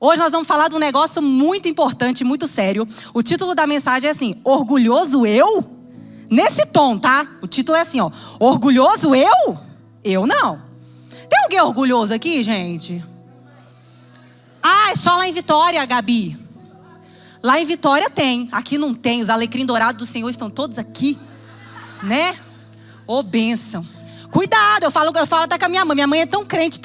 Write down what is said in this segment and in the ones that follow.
Hoje nós vamos falar de um negócio muito importante, muito sério. O título da mensagem é assim: orgulhoso eu? Nesse tom, tá? O título é assim, ó: orgulhoso eu? Eu não. Tem alguém orgulhoso aqui, gente? Ah, é só lá em Vitória, Gabi. Lá em Vitória tem, aqui não tem. Os alecrim dourados do Senhor estão todos aqui, né? Ô, bênção. Cuidado, eu falo até com a minha mãe. Minha mãe é tão crente,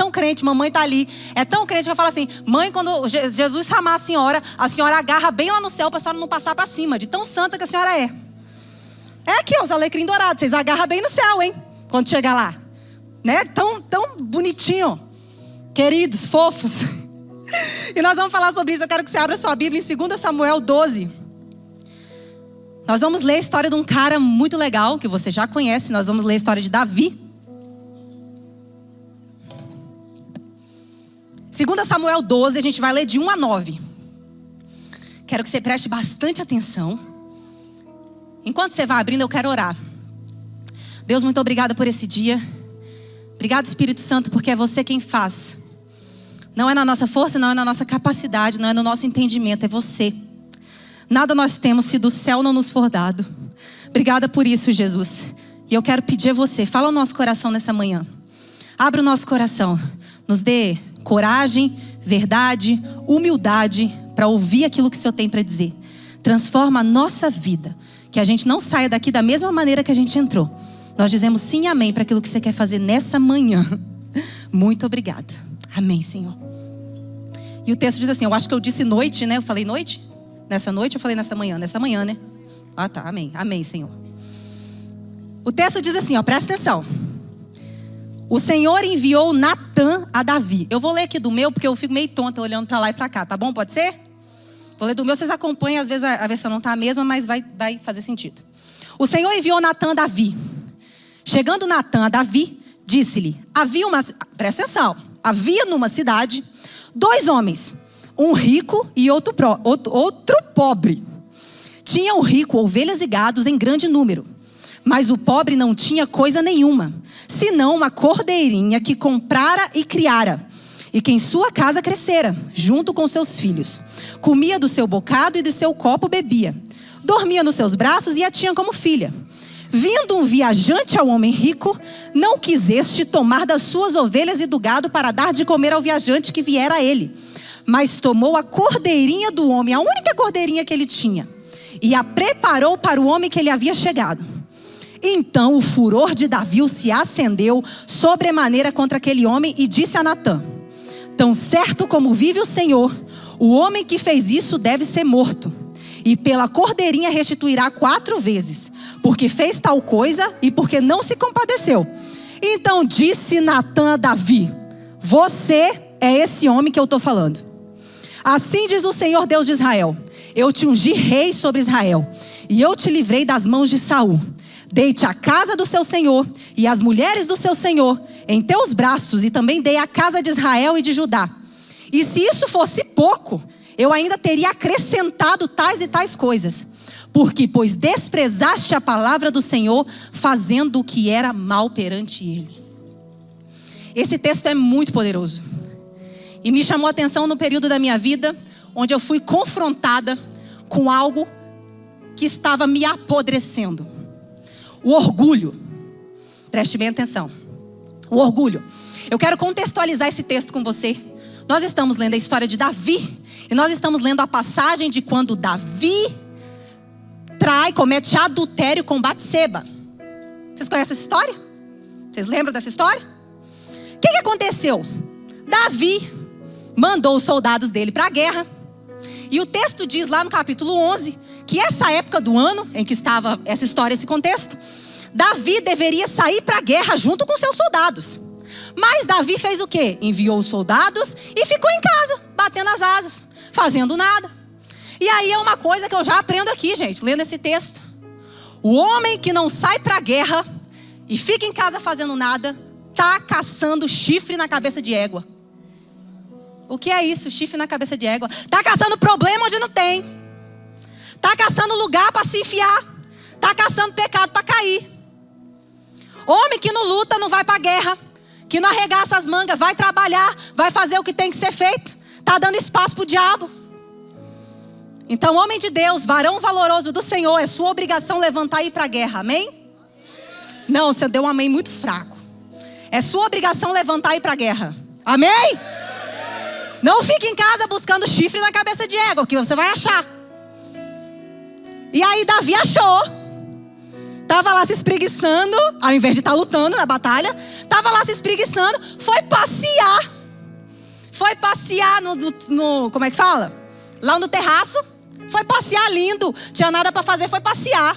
mamãe tá ali. É tão crente que eu falo assim: mãe, quando Jesus chamar a senhora agarra bem lá no céu pra senhora não passar pra cima, de tão santa que a senhora é. É aqui, ó, os alecrim dourados. Vocês agarram bem no céu, hein? Quando chegar lá. Né? Tão bonitinho. Queridos, fofos. E nós vamos falar sobre isso. Eu quero que você abra sua Bíblia em 2 Samuel 12. Nós vamos ler a história de um cara muito legal, que você já conhece. Nós vamos ler a história de Davi. 2 Samuel 12, a gente vai ler de 1 a 9. Quero que você preste bastante atenção. Enquanto você vai abrindo, eu quero orar. Deus, muito obrigada por esse dia. Obrigado, Espírito Santo, porque é você quem faz. Não é na nossa força, não é na nossa capacidade, não é no nosso entendimento, é você. Nada nós temos se do céu não nos for dado. Obrigada por isso, Jesus. E eu quero pedir a você, fala o nosso coração nessa manhã. Abre o nosso coração. Nos dê coragem, verdade, humildade para ouvir aquilo que o Senhor tem para dizer. Transforma a nossa vida. Que a gente não saia daqui da mesma maneira que a gente entrou. Nós dizemos sim e amém para aquilo que você quer fazer nessa manhã. Muito obrigada. Amém, Senhor. E o texto diz assim, eu acho que eu disse noite, né? Eu falei noite? Nessa noite eu falei nessa manhã? Nessa manhã, né? Ah, tá. Amém. Amém, Senhor. O texto diz assim, ó, presta atenção. O Senhor enviou Natã a Davi. Eu vou ler aqui do meu, porque eu fico meio tonta olhando para lá e para cá, tá bom? Pode ser? Vou ler do meu, vocês acompanham. Às vezes a versão não tá a mesma, mas vai fazer sentido. O Senhor enviou Natã a Davi. Chegando Natã a Davi, disse-lhe, presta atenção, havia numa cidade 2 homens, um rico e outro pobre. Tinha o rico ovelhas e gados em grande número, mas o pobre não tinha coisa nenhuma, senão uma cordeirinha que comprara e criara, e que em sua casa crescera, junto com seus filhos. Comia do seu bocado e do seu copo bebia. Dormia nos seus braços e a tinha como filha. Vindo um viajante ao homem rico, não quis este tomar das suas ovelhas e do gado para dar de comer ao viajante que viera a ele. Mas tomou a cordeirinha do homem, a única cordeirinha que ele tinha, e a preparou para o homem que ele havia chegado. Então o furor de Davi se acendeu sobremaneira contra aquele homem e disse a Natã: tão certo como vive o Senhor, o homem que fez isso deve ser morto. E pela cordeirinha restituirá 4 vezes, porque fez tal coisa e porque não se compadeceu. Então disse Natã a Davi: você é esse homem que eu estou falando. Assim diz o Senhor Deus de Israel: eu te ungi rei sobre Israel, e eu te livrei das mãos de Saul. Dei-te a casa do seu senhor e as mulheres do seu senhor em teus braços, e também dei a casa de Israel e de Judá. E se isso fosse pouco, eu ainda teria acrescentado tais e tais coisas. Pois desprezaste a palavra do Senhor, fazendo o que era mal perante ele. Esse texto é muito poderoso. E me chamou a atenção no período da minha vida, onde eu fui confrontada com algo que estava me apodrecendo. O orgulho. Preste bem atenção. O orgulho. Eu quero contextualizar esse texto com você. Nós estamos lendo a história de Davi. E nós estamos lendo a passagem de quando Davi comete adultério com Batseba. Vocês conhecem essa história? Vocês lembram dessa história? O que aconteceu? Davi mandou os soldados dele para a guerra. E o texto diz lá no capítulo 11 que essa época do ano em que estava essa história, esse contexto, Davi deveria sair para a guerra junto com seus soldados. Mas Davi fez o quê? Enviou os soldados e ficou em casa, batendo as asas, fazendo nada. E aí é uma coisa que eu já aprendo aqui, gente, lendo esse texto. O homem que não sai para a guerra e fica em casa fazendo nada, tá caçando chifre na cabeça de égua. O que é isso? Chifre na cabeça de égua. Tá caçando problema onde não tem. Tá caçando lugar para se enfiar. Tá caçando pecado para cair. Homem que não luta não vai para a guerra, que não arregaça as mangas, vai trabalhar, vai fazer o que tem que ser feito. Está dando espaço para o diabo. Então, homem de Deus, varão valoroso do Senhor, é sua obrigação levantar e ir para a guerra, amém? Não, você deu um amém muito fraco. É sua obrigação levantar e ir para a guerra, amém? Não fique em casa buscando chifre na cabeça de égua, que você vai achar. E aí Davi achou. Estava lá se espreguiçando, ao invés de estar lutando na batalha. Estava lá se espreguiçando, foi passear. Foi passear no como é que fala? Lá no terraço. Foi passear lindo. Tinha nada para fazer, foi passear.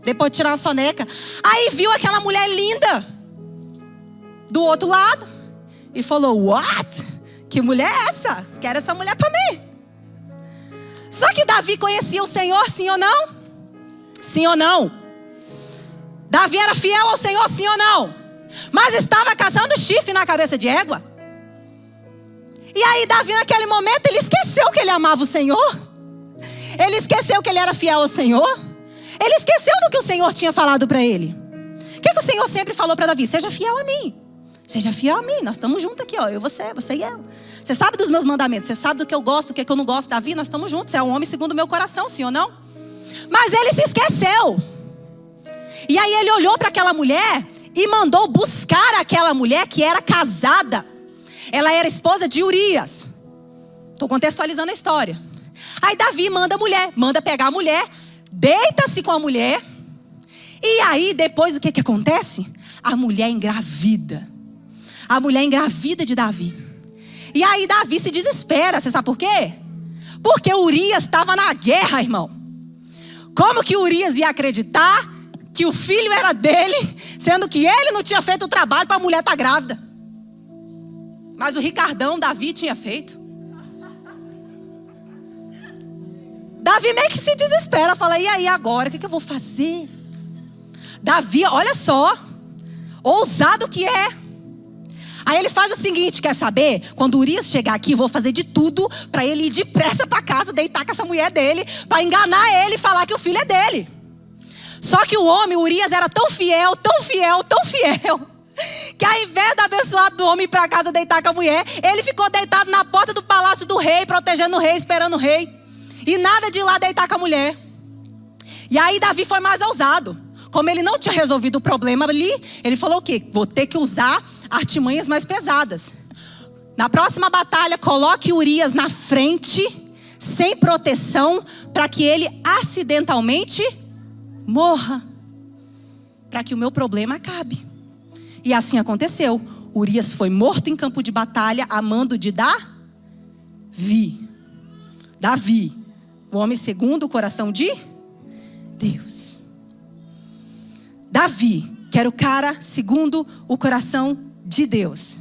Depois de tirar uma soneca. Aí viu aquela mulher linda do outro lado. E falou, what? Que mulher é essa? Quero essa mulher para mim. Só que Davi conhecia o Senhor, sim ou não? Sim ou não? Davi era fiel ao Senhor, sim ou não? Mas estava caçando chifre na cabeça de égua. E aí Davi naquele momento, ele esqueceu que ele amava o Senhor. Ele esqueceu que ele era fiel ao Senhor. Ele esqueceu do que o Senhor tinha falado para ele. O que o Senhor sempre falou para Davi? Seja fiel a mim. Seja fiel a mim. Nós estamos juntos aqui, ó. Eu, você e eu. Você sabe dos meus mandamentos. Você sabe do que eu gosto, do que eu não gosto. Davi, nós estamos juntos. Você é um homem segundo o meu coração, sim ou não? Mas ele se esqueceu. E aí ele olhou para aquela mulher e mandou buscar aquela mulher que era casada. Ela era esposa de Urias. Estou contextualizando a história. Aí Davi manda a mulher, manda pegar a mulher, deita-se com a mulher. E aí depois o que acontece? A mulher engravida. A mulher engravida de Davi. E aí Davi se desespera. Você sabe por quê? Porque Urias estava na guerra, irmão. Como que Urias ia acreditar que o filho era dele, sendo que ele não tinha feito o trabalho para a mulher estar grávida? Mas o Ricardão, Davi, tinha feito. Davi meio que se desespera, fala, e aí agora, o que eu vou fazer? Davi, olha só, ousado que é. Aí ele faz o seguinte, quer saber? Quando Urias chegar aqui, vou fazer de tudo para ele ir depressa para casa, deitar com essa mulher dele, para enganar ele e falar que o filho é dele. Só que o homem, Urias, era tão fiel, que ao invés da abençoada do homem ir para casa deitar com a mulher, ele ficou deitado na porta do palácio do rei, protegendo o rei, esperando o rei. E nada de ir lá deitar com a mulher. E aí Davi foi mais ousado. Como ele não tinha resolvido o problema ali, ele falou o quê? Vou ter que usar artimanhas mais pesadas. Na próxima batalha, coloque Urias na frente, sem proteção, para que ele acidentalmente morra. Para que o meu problema acabe. E assim aconteceu. Urias foi morto em campo de batalha a mando de Davi, o homem segundo o coração de Deus. Davi, que era o cara segundo o coração de Deus.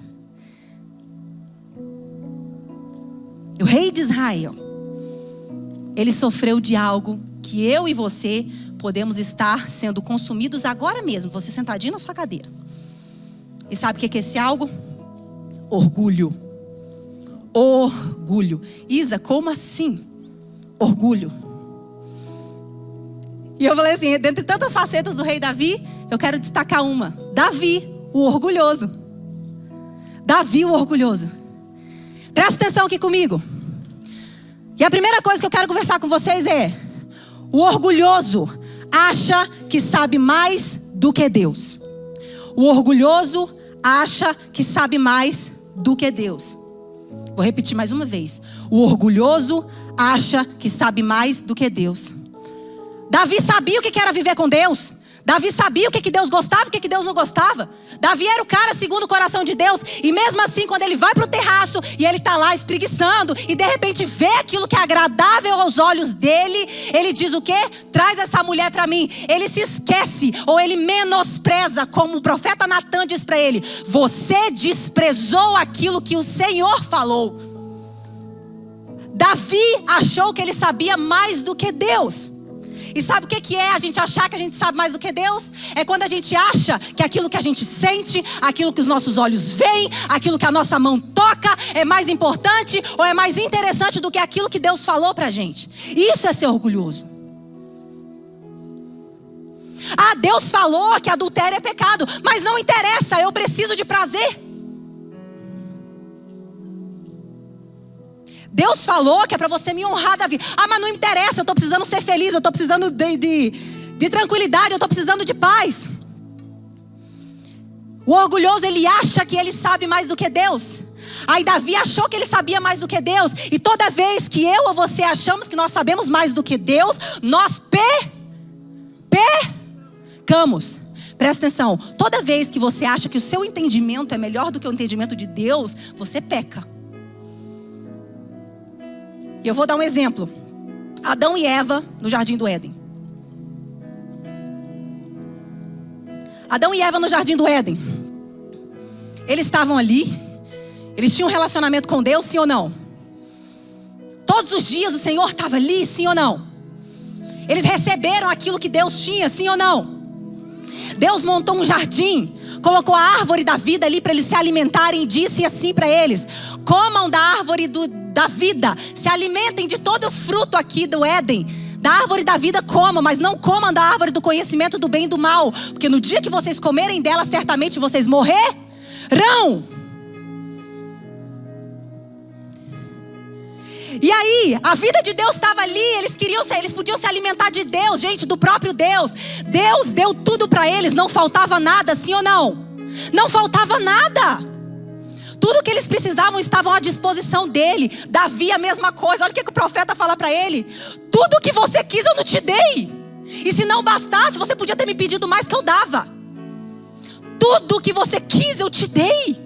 O rei de Israel, ele sofreu de algo que eu e você podemos estar sendo consumidos agora mesmo. Você sentadinho na sua cadeira. E sabe o que é esse algo? Orgulho. Orgulho. Isa, como assim? Orgulho. E eu falei assim, dentre tantas facetas do rei Davi, eu quero destacar uma. Davi, o orgulhoso. Davi, o orgulhoso. Presta atenção aqui comigo. E a primeira coisa que eu quero conversar com vocês é: o orgulhoso acha que sabe mais do que Deus. O orgulhoso acha que sabe mais do que Deus. Vou repetir mais uma vez. O orgulhoso acha que sabe mais do que Deus. Davi sabia o que era viver com Deus. Davi sabia o que Deus gostava e o que Deus não gostava. Davi era o cara segundo o coração de Deus. E mesmo assim, quando ele vai para o terraço e ele está lá espreguiçando, e de repente vê aquilo que é agradável aos olhos dele, ele diz o quê? Traz essa mulher para mim. Ele se esquece, ou ele menospreza, como o profeta Natan diz para ele: você desprezou aquilo que o Senhor falou. Davi achou que ele sabia mais do que Deus. E sabe o que é a gente achar que a gente sabe mais do que Deus? É quando a gente acha que aquilo que a gente sente, aquilo que os nossos olhos veem, aquilo que a nossa mão toca é mais importante ou é mais interessante do que aquilo que Deus falou pra gente. Isso é ser orgulhoso. Ah, Deus falou que adultério é pecado, mas não interessa, eu preciso de prazer. Deus falou que é para você me honrar, Davi. Mas não interessa, eu estou precisando ser feliz, eu estou precisando de tranquilidade, eu estou precisando de paz. O orgulhoso, ele acha que ele sabe mais do que Deus. Aí Davi achou que ele sabia mais do que Deus. E toda vez que eu ou você achamos que nós sabemos mais do que Deus, nós pecamos. Presta atenção, toda vez que você acha que o seu entendimento é melhor do que o entendimento de Deus, você peca. E eu vou dar um exemplo. Adão e Eva no Jardim do Éden. Adão e Eva no Jardim do Éden. Eles estavam ali. Eles tinham um relacionamento com Deus, sim ou não? Todos os dias o Senhor estava ali, sim ou não? Eles receberam aquilo que Deus tinha, sim ou não? Deus montou um jardim, colocou a árvore da vida ali para eles se alimentarem e disse assim para eles: comam da árvore da vida, se alimentem de todo o fruto aqui do Éden. Da árvore da vida comam, mas não comam da árvore do conhecimento do bem e do mal, porque no dia que vocês comerem dela, certamente vocês morrerão. E aí, a vida de Deus estava ali, eles podiam se alimentar de Deus, gente, do próprio Deus. Deus deu tudo para eles, não faltava nada, sim ou não? Não faltava nada. Tudo que eles precisavam estavam à disposição dele. Davi a mesma coisa, olha o que o profeta fala para ele: tudo que você quis eu não te dei. E se não bastasse, você podia ter me pedido mais que eu dava. Tudo que você quis eu te dei,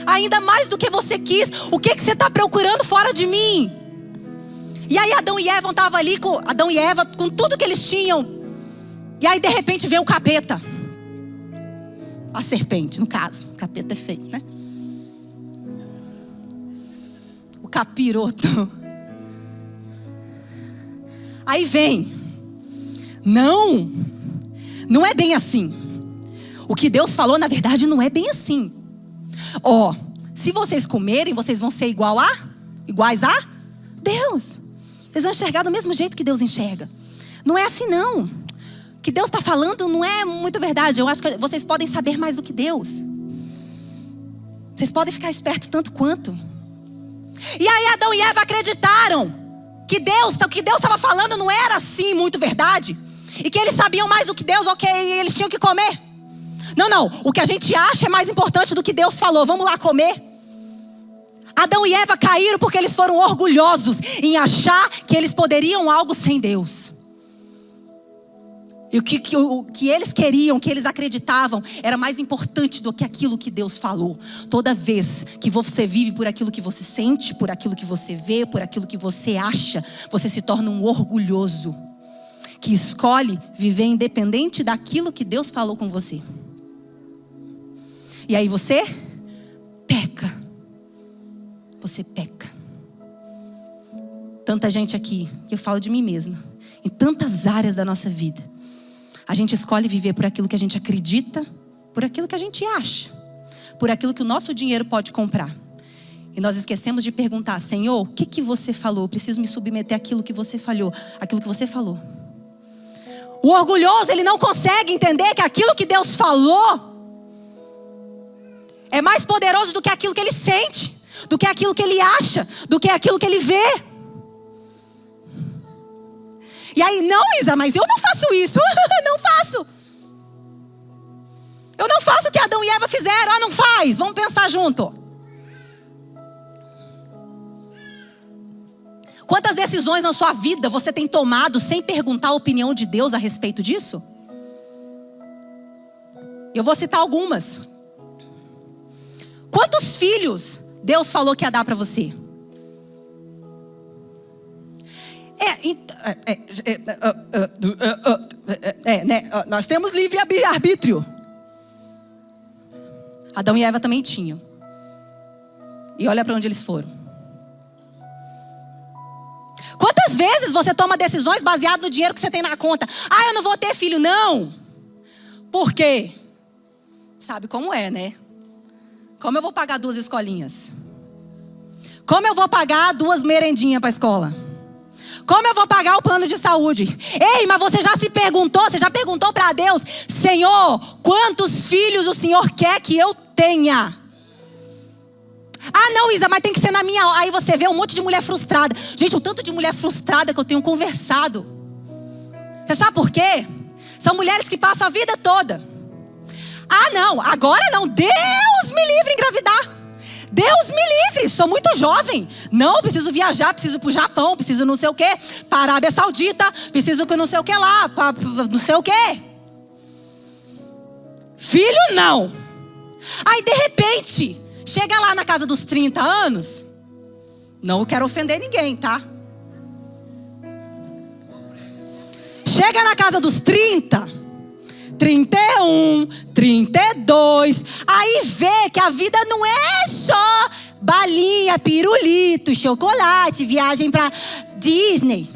ainda mais do que você quis. O que você está procurando fora de mim? E aí Adão e Eva estavam ali com tudo que eles tinham. E aí de repente vem o capeta. A serpente, no caso. O capeta é feio, né? O capiroto. Aí vem: não é bem assim. O que Deus falou na verdade não é bem assim. Se vocês comerem, vocês vão ser iguais a Deus. Vocês vão enxergar do mesmo jeito que Deus enxerga. Não é assim não. O que Deus está falando não é muito verdade. Eu acho que vocês podem saber mais do que Deus. Vocês podem ficar espertos tanto quanto. E aí Adão e Eva acreditaram que o que Deus estava falando não era assim muito verdade. E que eles sabiam mais do que Deus, ok, eles tinham que comer. Não, o que a gente acha é mais importante do que Deus falou. Vamos lá comer. Adão e Eva caíram porque eles foram orgulhosos em achar que eles poderiam algo sem Deus. E o que eles queriam, o que eles acreditavam, era mais importante do que aquilo que Deus falou. Toda vez que você vive por aquilo que você sente, por aquilo que você vê, por aquilo que você acha, você se torna um orgulhoso que escolhe viver independente daquilo que Deus falou com você. E aí você peca. Você peca. Tanta gente aqui, eu falo de mim mesma, em tantas áreas da nossa vida, a gente escolhe viver por aquilo que a gente acredita, por aquilo que a gente acha, por aquilo que o nosso dinheiro pode comprar. E nós esquecemos de perguntar: Senhor, o que você falou? Eu preciso me submeter àquilo que você falou. Aquilo que você falou. O orgulhoso, ele não consegue entender que aquilo que Deus falou é mais poderoso do que aquilo que ele sente, do que aquilo que ele acha, do que aquilo que ele vê. E aí, não, Isa, mas eu não faço isso. Não faço. Eu não faço o que Adão e Eva fizeram. Não faz. Vamos pensar junto. Quantas decisões na sua vida você tem tomado sem perguntar a opinião de Deus a respeito disso? Eu vou citar algumas. Quantos filhos Deus falou que ia dar para você? Nós temos livre arbítrio. Adão e Eva também tinham. E olha para onde eles foram. Quantas vezes você toma decisões baseadas no dinheiro que você tem na conta? Eu não vou ter filho, não. Por quê? Sabe como é, né? Como eu vou pagar 2 escolinhas? Como eu vou pagar 2 merendinhas para a escola? Como eu vou pagar o plano de saúde? Ei, mas você já perguntou para Deus: Senhor, quantos filhos o Senhor quer que eu tenha? Ah, não, Isa, mas tem que ser na minha hora. Aí você vê um monte de mulher frustrada. Gente, o tanto de mulher frustrada que eu tenho conversado. Você sabe por quê? São mulheres que passam a vida toda. Ah, não, agora não. Deus me livre engravidar. Deus me livre, sou muito jovem. Não, preciso viajar, preciso ir pro Japão, preciso não sei o quê, para a Arábia Saudita, preciso que não sei o que lá, não sei o quê. Filho, não. Aí, de repente, chega lá na casa dos 30 anos. Não quero ofender ninguém, tá? Chega na casa dos 30, 31, 32. Aí vê que a vida não é só balinha, pirulito, chocolate, viagem pra Disney.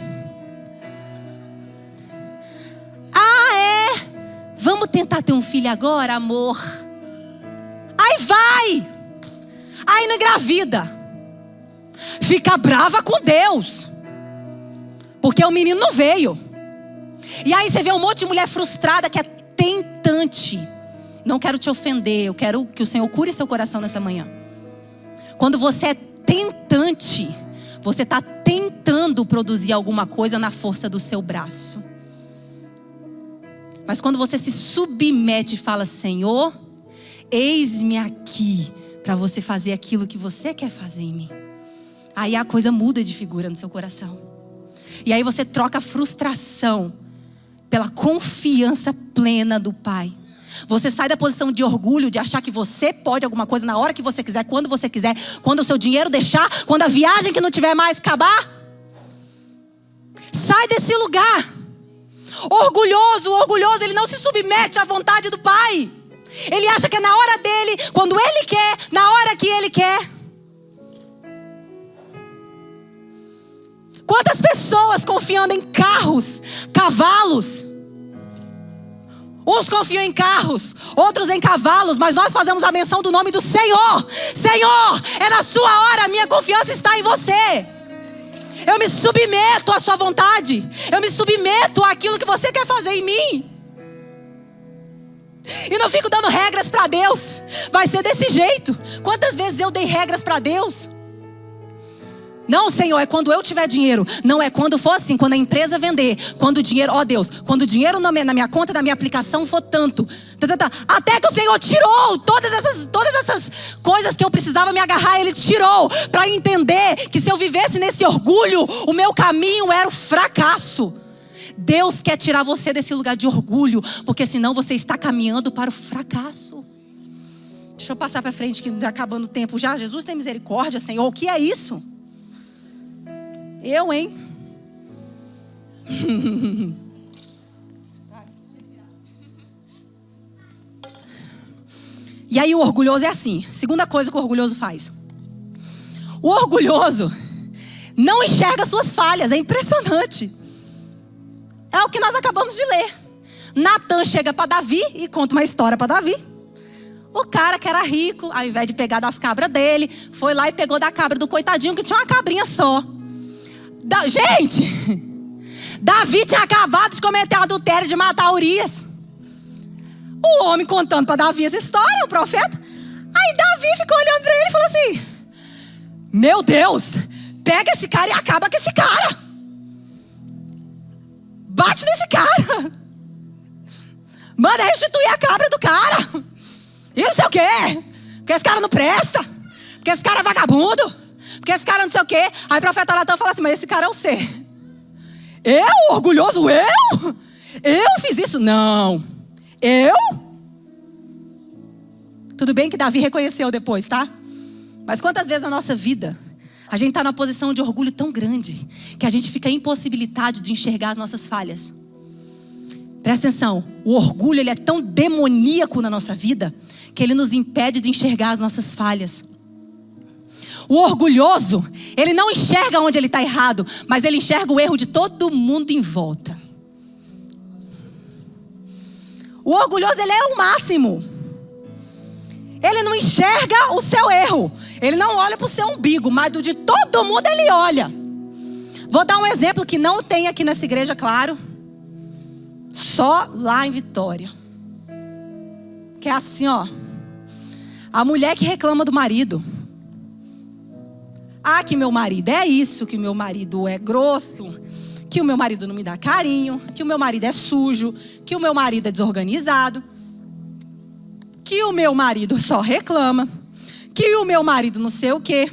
Ah, é? Vamos tentar ter um filho agora, amor? Aí vai. Aí não engravida. Fica brava com Deus. Porque o menino não veio. E aí você vê um monte de mulher frustrada que é tentante. Não quero te ofender, eu quero que o Senhor cure seu coração nessa manhã. Quando você é tentante, você está tentando produzir alguma coisa na força do seu braço. Mas quando você se submete e fala: Senhor, eis-me aqui para você fazer aquilo que você quer fazer em mim. Aí a coisa muda de figura no seu coração. E aí você troca a frustração pela confiança plena do Pai. Você sai da posição de orgulho, de achar que você pode alguma coisa na hora que você quiser, quando você quiser, quando o seu dinheiro deixar, quando a viagem que não tiver mais acabar. Sai desse lugar. Orgulhoso, ele não se submete à vontade do Pai. Ele acha que é na hora dele, quando ele quer, na hora que ele quer. Quantas pessoas confiando em carros, cavalos? Uns confiam em carros, outros em cavalos, mas nós fazemos a menção do nome do Senhor. Senhor, é na sua hora, minha confiança está em você. Eu me submeto à sua vontade. Eu me submeto àquilo que você quer fazer em mim. E não fico dando regras para Deus. Vai ser desse jeito. Quantas vezes eu dei regras para Deus? Não, Senhor, é quando eu tiver dinheiro. Não, é quando for assim, quando a empresa vender. Quando o dinheiro, ó Deus, quando o dinheiro na minha conta, na minha aplicação for tanto. Até que o Senhor tirou todas essas coisas que eu precisava me agarrar. Ele tirou para entender que se eu vivesse nesse orgulho, o meu caminho era o fracasso. Deus quer tirar você desse lugar de orgulho, porque senão você está caminhando para o fracasso. Deixa eu passar para frente que está acabando o tempo já. Jesus tem misericórdia, Senhor. O que é isso? Eu, hein? E aí o orgulhoso é assim. Segunda coisa que o orgulhoso faz. O orgulhoso não enxerga suas falhas. É impressionante. É o que nós acabamos de ler. Natan chega para Davi e conta uma história para Davi. O cara que era rico, ao invés de pegar das cabras dele, foi lá e pegou da cabra do coitadinho que tinha uma cabrinha só. Gente, Davi tinha acabado de cometer adultério, de matar Urias. O homem contando para Davi essa história, o profeta. Aí Davi ficou olhando para ele e falou assim: meu Deus, pega esse cara e acaba com esse cara. Bate nesse cara. Manda restituir a cabra do cara. E não sei o quê. Porque esse cara não presta. Porque esse cara é vagabundo. Porque esse cara não sei o quê. Aí o profeta Natan fala assim: mas esse cara é você. Eu? Orgulhoso? Eu fiz isso? Não. Eu? Tudo bem que Davi reconheceu depois, tá? Mas quantas vezes na nossa vida a gente está numa posição de orgulho tão grande que a gente fica impossibilitado de enxergar as nossas falhas. Presta atenção. O orgulho, ele é tão demoníaco na nossa vida que ele nos impede de enxergar as nossas falhas. O orgulhoso, ele não enxerga onde ele está errado, mas ele enxerga o erro de todo mundo em volta. O orgulhoso, ele é o máximo. Ele não enxerga o seu erro. Ele não olha para o seu umbigo, mas do de todo mundo ele olha. Vou dar um exemplo que não tem aqui nessa igreja, claro. Só lá em Vitória. Que é assim, ó. A mulher que reclama do marido. Ah, que meu marido é isso, que meu marido é grosso, que o meu marido não me dá carinho, que o meu marido é sujo, que o meu marido é desorganizado, que o meu marido só reclama, que o meu marido não sei o quê.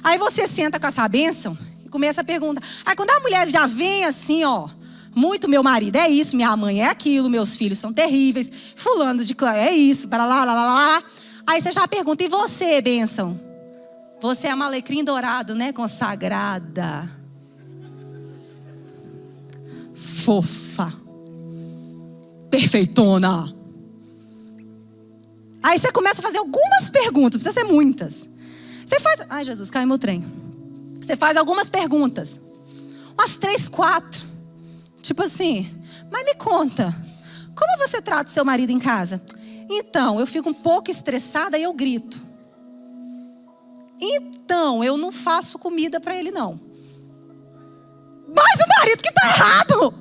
Aí você senta com essa bênção e começa a perguntar. Aí quando a mulher já vem assim, ó, muito meu marido é isso, minha mãe é aquilo, meus filhos são terríveis, fulano de clã é isso, blá, blá, blá, blá. Aí você já pergunta, e você, bênção? Você é uma alecrim dourado, né, consagrada, fofa, perfeitona. Aí você começa a fazer algumas perguntas, precisa ser muitas. Você faz... Ai, Jesus, caiu meu trem. Você faz algumas perguntas. Umas 3, 4. Tipo assim, mas me conta, como você trata o seu marido em casa? Então, eu fico um pouco estressada e eu grito. Então, eu não faço comida para ele, não. Mas o marido que tá errado.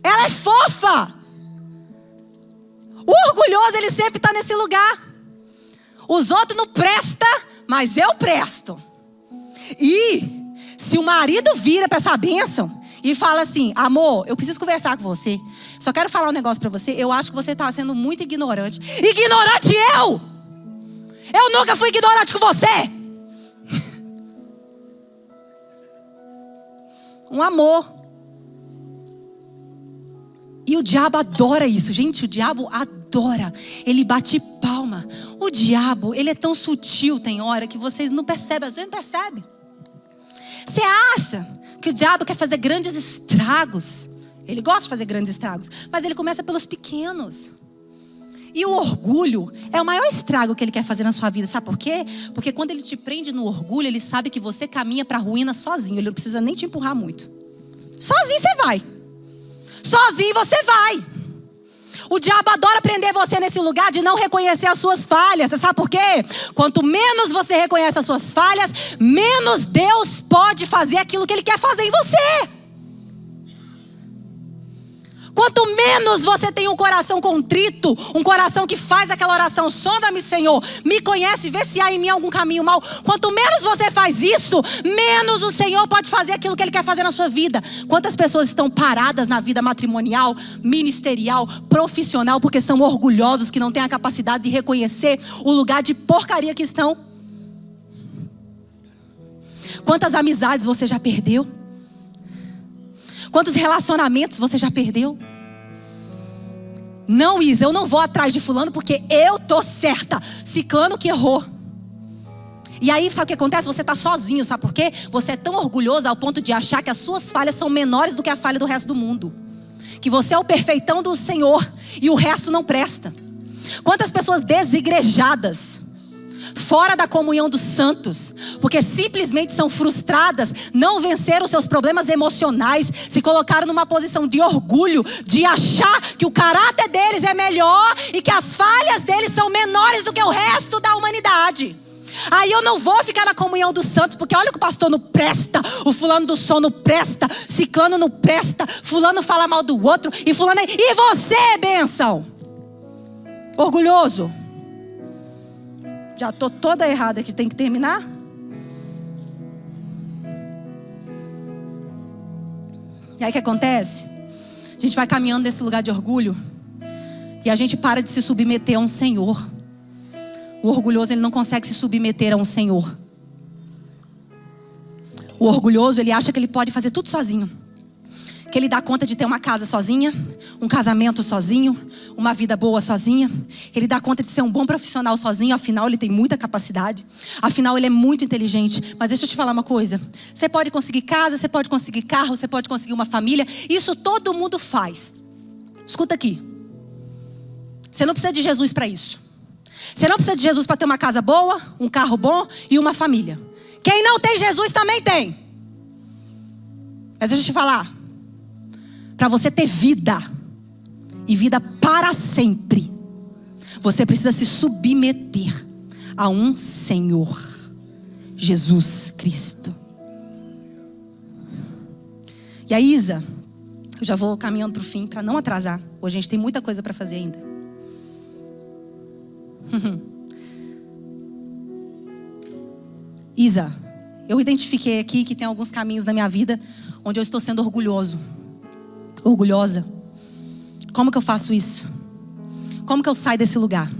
Ela é fofa. O orgulhoso, ele sempre está nesse lugar. Os outros não prestam, mas eu presto. E se o marido vira para essa bênção e fala assim, amor, eu preciso conversar com você. Só quero falar um negócio para você. Eu acho que você está sendo muito ignorante. Ignorante eu! Eu nunca fui ignorante com você. Um amor. E o diabo adora isso. Gente, o diabo adora. Ele bate palma. O diabo, ele é tão sutil, tem hora, que vocês não percebem. Às vezes não percebem. Você acha que o diabo quer fazer grandes estragos? Ele gosta de fazer grandes estragos. Mas ele começa pelos pequenos. E o orgulho é o maior estrago que ele quer fazer na sua vida. Sabe por quê? Porque quando ele te prende no orgulho, ele sabe que você caminha para a ruína sozinho. Ele não precisa nem te empurrar muito. Sozinho você vai. Sozinho você vai. O diabo adora prender você nesse lugar de não reconhecer as suas falhas. Você sabe por quê? Quanto menos você reconhece as suas falhas, menos Deus pode fazer aquilo que Ele quer fazer em você. Quanto menos você tem um coração contrito, um coração que faz aquela oração, sonda-me, Senhor, me conhece, vê se há em mim algum caminho mau. Quanto menos você faz isso, menos o Senhor pode fazer aquilo que Ele quer fazer na sua vida. Quantas pessoas estão paradas na vida matrimonial, ministerial, profissional, porque são orgulhosos, que não têm a capacidade de reconhecer o lugar de porcaria que estão? Quantas amizades você já perdeu? Quantos relacionamentos você já perdeu? Não, Isa, eu não vou atrás de fulano porque eu tô certa. Ciclano que errou. E aí, sabe o que acontece? Você tá sozinho, sabe por quê? Você é tão orgulhoso ao ponto de achar que as suas falhas são menores do que a falha do resto do mundo. Que você é o perfeitão do Senhor e o resto não presta. Quantas pessoas desigrejadas, fora da comunhão dos santos, porque simplesmente são frustradas, não venceram os seus problemas emocionais, se colocaram numa posição de orgulho, de achar que o caráter deles é melhor e que as falhas deles são menores do que o resto da humanidade. Aí eu não vou ficar na comunhão dos santos, porque olha que o pastor não presta, o fulano do som não presta, ciclano não presta, fulano fala mal do outro, e fulano... E você, bênção? Orgulhoso? Já estou toda errada aqui, tem que terminar? E aí o que acontece? A gente vai caminhando nesse lugar de orgulho e a gente para de se submeter a um Senhor. O orgulhoso, ele não consegue se submeter a um Senhor. O orgulhoso, ele acha que ele pode fazer tudo sozinho. Que ele dá conta de ter uma casa sozinha, um casamento sozinho, uma vida boa sozinha. Ele dá conta de ser um bom profissional sozinho, afinal ele tem muita capacidade. Afinal ele é muito inteligente. Mas deixa eu te falar uma coisa. Você pode conseguir casa, você pode conseguir carro, você pode conseguir uma família. Isso todo mundo faz. Escuta aqui. Você não precisa de Jesus para isso. Você não precisa de Jesus para ter uma casa boa, um carro bom e uma família. Quem não tem Jesus também tem. Mas deixa eu te falar. Para você ter vida, e vida para sempre, você precisa se submeter a um Senhor, Jesus Cristo. E a Isa, eu já vou caminhando para o fim, para não atrasar. Hoje a gente tem muita coisa para fazer ainda. Isa, Eu identifiquei aqui que tem alguns caminhos na minha vida onde eu estou sendo orgulhosa. Como que eu faço isso? Como que eu saio desse lugar?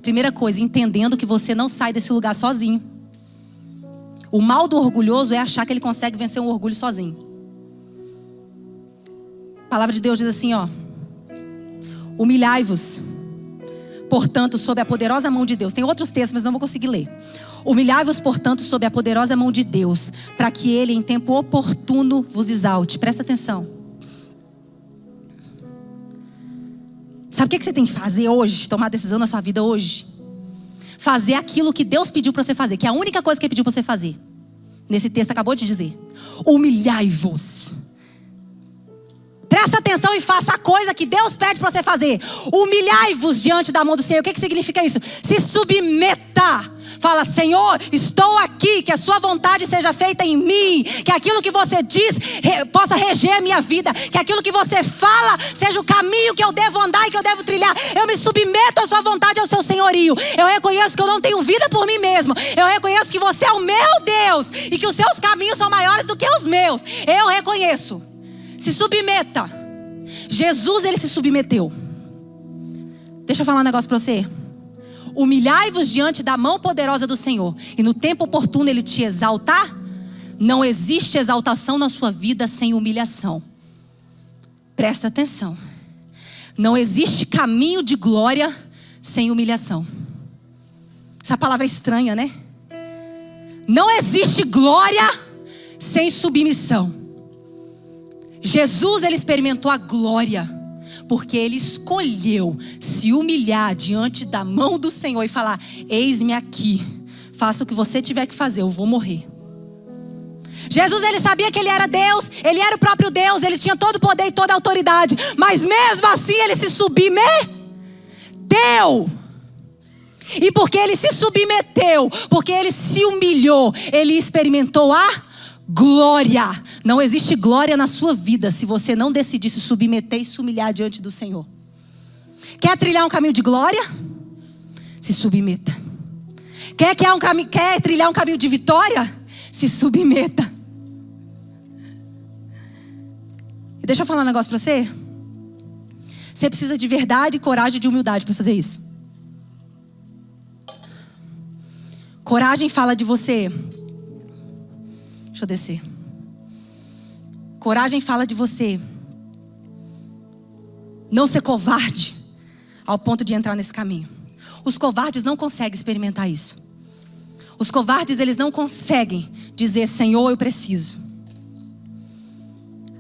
Primeira coisa, entendendo que você não sai desse lugar sozinho. O mal do orgulhoso é achar que ele consegue vencer um orgulho sozinho. A palavra de Deus diz assim, ó: humilhai-vos, portanto, sob a poderosa mão de Deus. Tem outros textos, mas não vou conseguir ler. Humilhai-vos, portanto, sob a poderosa mão de Deus, para que Ele, em tempo oportuno, vos exalte. Presta atenção. Sabe o que você tem que fazer hoje? Tomar decisão na sua vida hoje? Fazer aquilo que Deus pediu para você fazer, que é a única coisa que Ele pediu para você fazer. Nesse texto acabou de dizer: humilhai-vos. Presta atenção e faça a coisa que Deus pede para você fazer. Humilhai-vos diante da mão do Senhor. O que significa isso? Se submeta. Fala: Senhor, estou aqui, que a sua vontade seja feita em mim, que aquilo que você diz possa reger a minha vida, que aquilo que você fala seja o caminho que eu devo andar e que eu devo trilhar. Eu me submeto à sua vontade, ao seu senhorio. Eu reconheço que eu não tenho vida por mim mesmo. Eu reconheço que você é o meu Deus e que os seus caminhos são maiores do que os meus. Eu reconheço. Se submeta. Jesus, ele se submeteu. Deixa eu falar um negócio para você. Humilhai-vos diante da mão poderosa do Senhor, e no tempo oportuno Ele te exaltar. Não existe exaltação na sua vida sem humilhação. Presta atenção. Não existe caminho de glória sem humilhação. Essa palavra é estranha, né? Não existe glória sem submissão. Jesus, ele experimentou a glória porque ele escolheu se humilhar diante da mão do Senhor e falar: eis-me aqui, faça o que você tiver que fazer, eu vou morrer. Jesus, ele sabia que ele era Deus, ele era o próprio Deus, ele tinha todo o poder e toda a autoridade, mas mesmo assim ele se submeteu. E porque ele se submeteu, porque ele se humilhou, ele experimentou a glória. Não existe glória na sua vida se você não decidir se submeter e se humilhar diante do Senhor. Quer trilhar um caminho de glória? Se submeta. Quer trilhar um caminho de vitória? Se submeta. E deixa eu falar um negócio pra você. Você precisa de verdade, coragem e de humildade para fazer isso. Coragem fala de você. Deixa eu descer. Coragem fala de você não ser covarde ao ponto de entrar nesse caminho. Os covardes não conseguem experimentar isso. Os covardes, eles não conseguem dizer: Senhor, eu preciso.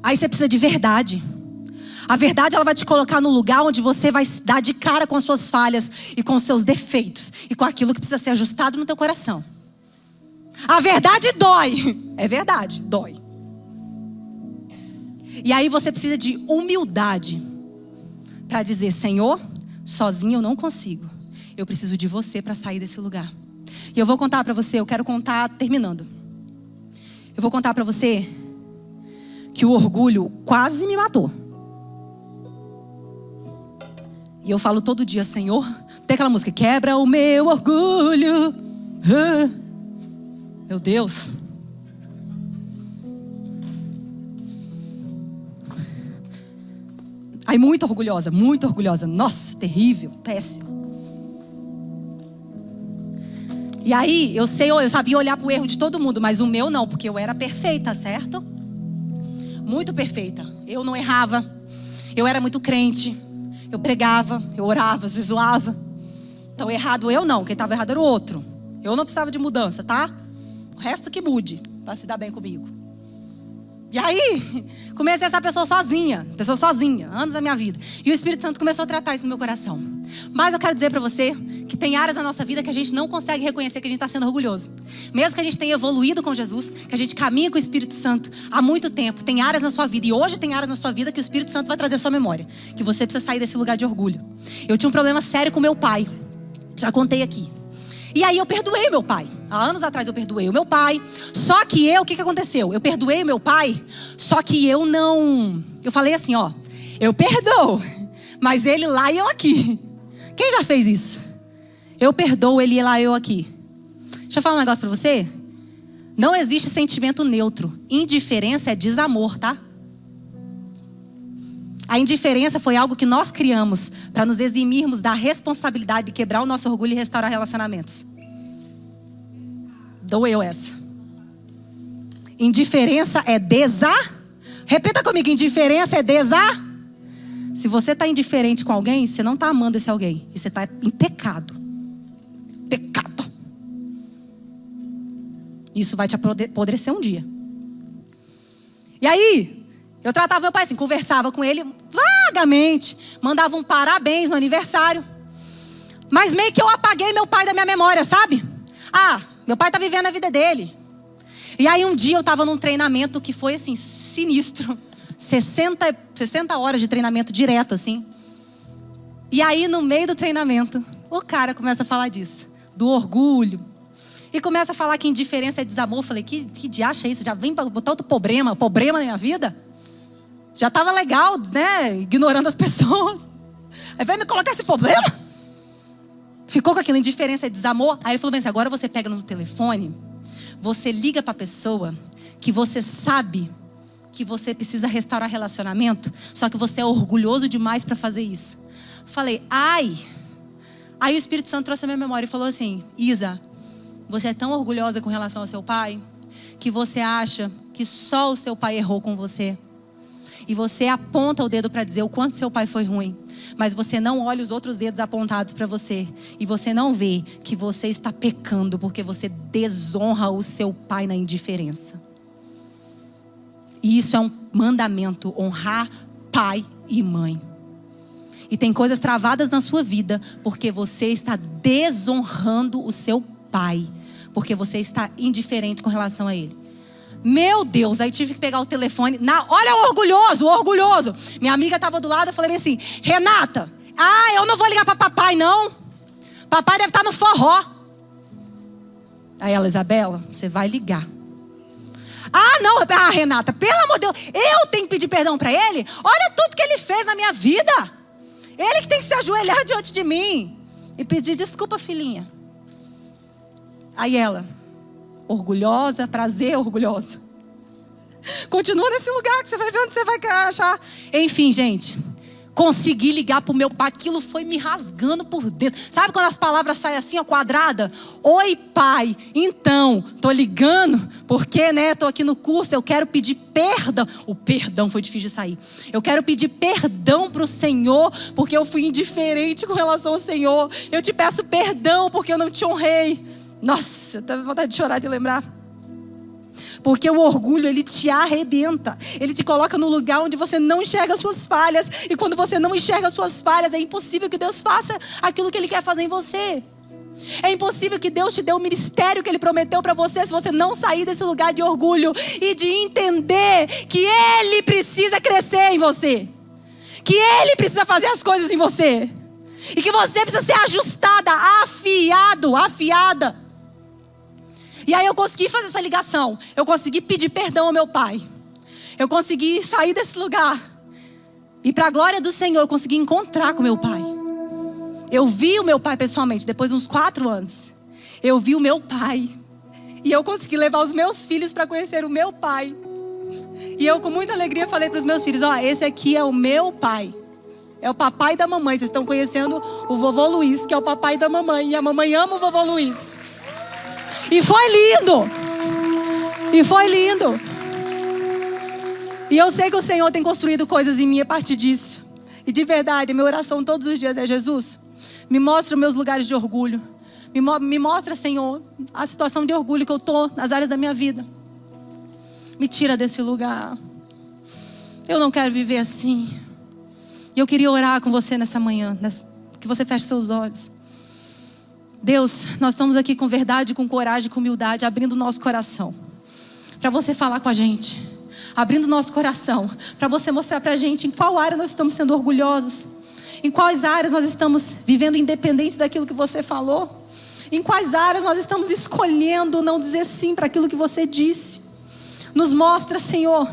Aí você precisa de verdade. A verdade, ela vai te colocar no lugar onde você vai dar de cara com as suas falhas e com os seus defeitos e com aquilo que precisa ser ajustado no teu coração. A verdade dói. É verdade, dói. E aí você precisa de humildade para dizer: Senhor, sozinho eu não consigo. Eu preciso de você para sair desse lugar. E eu vou contar para você, eu quero contar terminando. Eu vou contar para você que o orgulho quase me matou. E eu falo todo dia: Senhor, tem aquela música: quebra o meu orgulho. Meu Deus. Aí muito orgulhosa. Nossa, terrível, péssimo. E aí, eu sabia olhar para o erro de todo mundo, mas o meu não, porque eu era perfeita, certo? Muito perfeita. Eu não errava. Eu era muito crente. Eu pregava, eu orava, jejuava. Então errado eu não, quem estava errado era o outro. Eu não precisava de mudança, tá? O resto que mude, para se dar bem comigo. E aí, comecei a ser pessoa sozinha, anos da minha vida. E o Espírito Santo começou a tratar isso no meu coração. Mas eu quero dizer para você que tem áreas na nossa vida que a gente não consegue reconhecer que a gente está sendo orgulhoso. Mesmo que a gente tenha evoluído com Jesus, que a gente caminha com o Espírito Santo há muito tempo, tem áreas na sua vida, e hoje tem áreas na sua vida que o Espírito Santo vai trazer à sua memória, que você precisa sair desse lugar de orgulho. Eu tinha um problema sério com meu pai, já contei aqui. E aí eu perdoei meu pai. Há anos atrás eu perdoei o meu pai. Só que o que aconteceu? Eu perdoei o meu pai, só que eu falei assim, ó: eu perdoo, mas ele lá e eu aqui. Quem já fez isso? Eu perdoo ele lá e eu aqui. Deixa eu falar um negócio pra você. Não existe sentimento neutro. Indiferença é desamor, tá? A indiferença foi algo que nós criamos para nos eximirmos da responsabilidade de quebrar o nosso orgulho e restaurar relacionamentos. Doeu essa. Indiferença é Repita comigo, indiferença é Se você está indiferente com alguém, você não está amando esse alguém. E você está em pecado. Pecado. Isso vai te apodrecer um dia. E aí, eu tratava meu pai assim, conversava com ele vagamente, mandava um parabéns no aniversário. Mas meio que eu apaguei meu pai da minha memória, sabe? Meu pai tá vivendo a vida dele. E aí um dia eu tava num treinamento que foi assim, sinistro. 60 horas de treinamento direto, assim. E aí no meio do treinamento, o cara começa a falar disso. Do orgulho. E começa a falar que indiferença é desamor. Eu falei, que diacho é isso? Já vem pra botar outro problema na minha vida? Já tava legal, né? Ignorando as pessoas. Aí vai me colocar esse problema? Ficou com aquilo, indiferença é desamor. Aí ele falou assim, agora você pega no telefone, você liga pra pessoa que você sabe que você precisa restaurar relacionamento, só que você é orgulhoso demais pra fazer isso. Falei, Aí o Espírito Santo trouxe a minha memória e falou assim, Isa, você é tão orgulhosa com relação ao seu pai, que você acha que só o seu pai errou com você. E você aponta o dedo para dizer o quanto seu pai foi ruim. Mas você não olha os outros dedos apontados para você. E você não vê que você está pecando porque você desonra o seu pai na indiferença. E isso é um mandamento, honrar pai e mãe. E tem coisas travadas na sua vida porque você está desonrando o seu pai. Porque você está indiferente com relação a ele. Meu Deus, aí tive que pegar o telefone. Olha o orgulhoso. Minha amiga estava do lado, eu falei assim, Renata, eu não vou ligar para papai não. Papai deve estar no forró. Aí ela, Isabela, você vai ligar. Não, Renata, pelo amor de Deus, eu tenho que pedir perdão para ele? Olha tudo que ele fez na minha vida. Ele que tem que se ajoelhar diante de mim e pedir desculpa, filhinha. Aí ela, orgulhosa, orgulhosa. Continua nesse lugar que você vai ver onde você vai achar. Enfim, gente, consegui ligar pro meu pai. Aquilo foi me rasgando por dentro. Sabe quando as palavras saem assim, ó, quadrada? Oi, pai, então, tô ligando porque, tô aqui no curso, eu quero pedir perdão. O perdão foi difícil de sair. Eu quero pedir perdão pro Senhor porque eu fui indiferente com relação ao Senhor. Eu te peço perdão porque eu não te honrei. Nossa, eu tenho vontade de chorar de lembrar. Porque o orgulho, ele te arrebenta. Ele te coloca no lugar onde você não enxerga as suas falhas. E quando você não enxerga as suas falhas, é impossível que Deus faça aquilo que Ele quer fazer em você. É impossível que Deus te dê o ministério que Ele prometeu para você, se você não sair desse lugar de orgulho e de entender que Ele precisa crescer em você. Que Ele precisa fazer as coisas em você. E que você precisa ser ajustada, afiada. E aí eu consegui fazer essa ligação. Eu consegui pedir perdão ao meu pai. Eu consegui sair desse lugar. E para a glória do Senhor, eu consegui encontrar com meu pai. Eu vi o meu pai pessoalmente, depois de uns 4 anos. Eu vi o meu pai. E eu consegui levar os meus filhos para conhecer o meu pai. E eu com muita alegria falei para os meus filhos, esse aqui é o meu pai. É o papai da mamãe. Vocês estão conhecendo o vovô Luiz, que é o papai da mamãe. E a mamãe ama o vovô Luiz. E foi lindo. E eu sei que o Senhor tem construído coisas em mim a partir disso. E de verdade, a minha oração todos os dias é: Jesus, me mostra os meus lugares de orgulho. Me mostra, Senhor, a situação de orgulho que eu estou nas áreas da minha vida. Me tira desse lugar. Eu não quero viver assim. E eu queria orar com você nessa manhã, que você feche seus olhos. Deus, nós estamos aqui com verdade, com coragem, com humildade, abrindo o nosso coração para você falar com a gente, abrindo o nosso coração para você mostrar para a gente em qual área nós estamos sendo orgulhosos, em quais áreas nós estamos vivendo independente daquilo que você falou, em quais áreas nós estamos escolhendo não dizer sim para aquilo que você disse. Nos mostra, Senhor,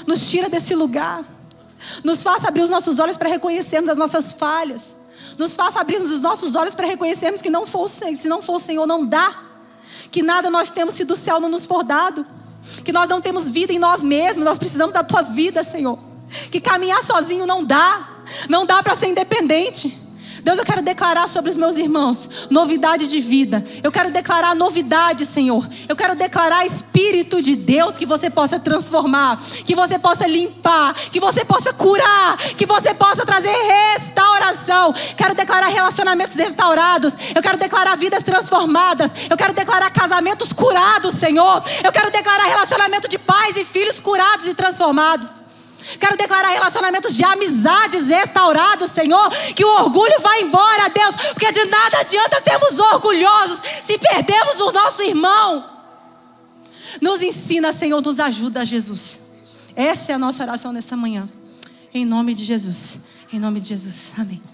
nos tira desse lugar, nos faça abrir os nossos olhos para reconhecermos as nossas falhas. Nos faça abrirmos os nossos olhos para reconhecermos que se não for o Senhor, não dá. que nada nós temos se do céu não nos for dado, que nós não temos vida em nós mesmos, nós precisamos da tua vida, Senhor, que caminhar sozinho não dá para ser independente. Deus, eu quero declarar sobre os meus irmãos novidade de vida. Eu quero declarar novidade, Senhor. Eu quero declarar Espírito de Deus, que você possa transformar, que você possa limpar, que você possa curar, que você possa trazer restauração. Quero declarar relacionamentos restaurados. Eu quero declarar vidas transformadas. Eu quero declarar casamentos curados, Senhor. Eu quero declarar relacionamento de pais e filhos curados e transformados. Quero declarar relacionamentos de amizades restaurados, Senhor. Que o orgulho vá embora, Deus. Porque de nada adianta sermos orgulhosos se perdemos o nosso irmão. Nos ensina, Senhor, nos ajuda, Jesus. Essa é a nossa oração nessa manhã. Em nome de Jesus. Em nome de Jesus. Amém.